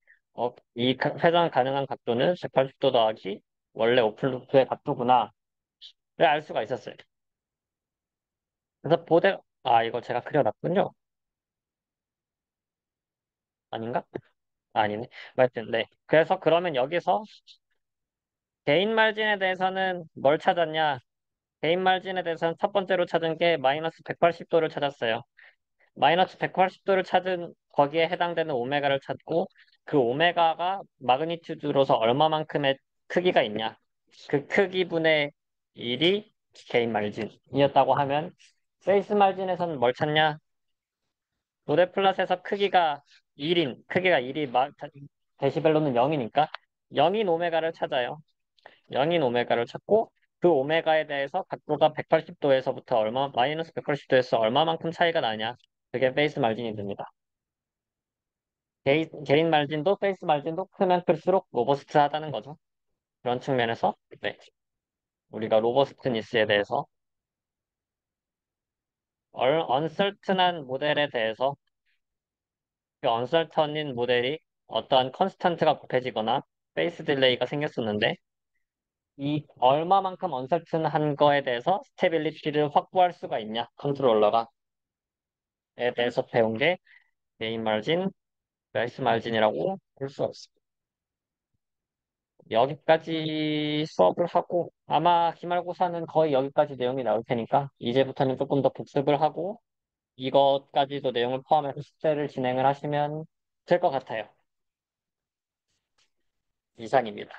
이 회전 가능한 각도는 180도 더하기 원래 오픈루프의 각도구나 알 수가 있었어요. 그래서 이거 제가 그려놨군요. 아닌가? 아니네. 하여튼, 네. 그래서 그러면 여기서 개인 말진에 대해서는 뭘 찾았냐? 개인 말진에 대해서는 첫 번째로 찾은 게 마이너스 180도를 찾았어요. 마이너스 180도를 찾은 거기에 해당되는 오메가를 찾고 그 오메가가 마그니튜드로서 얼마만큼의 크기가 있냐? 그 크기분의 1이 개인 말진이었다고 하면 페이스 말진에서는 뭘 찾냐? 노데 플랫에서 크기가 1이 데시벨로는 0이니까 0인 오메가를 찾아요. 0인 오메가를 찾고 그 오메가에 대해서 각도가 180도에서부터 마이너스 180도에서 얼마만큼 차이가 나냐. 그게 페이스 말진이 됩니다. 개인 말진도 페이스 말진도 크면 클수록 로버스트하다는 거죠. 그런 측면에서 네. 우리가 로버스트니스에 대해서 언설튼한 모델에 대해서 그 언설턴인 모델이 어떠한 컨스턴트가 곱해지거나 페이스 딜레이가 생겼었는데 이 얼마만큼 언설튼한 거에 대해서 스테빌리티를 확보할 수가 있냐 컨트롤러가에 대해서 배운 게 게인 마진, 베이스 마진이라고 볼 수 없습니다. 여기까지 수업을 하고 아마 기말고사는 거의 여기까지 내용이 나올 테니까 이제부터는 조금 더 복습을 하고 이것까지도 내용을 포함해서 숙제를 진행을 하시면 될 것 같아요. 이상입니다.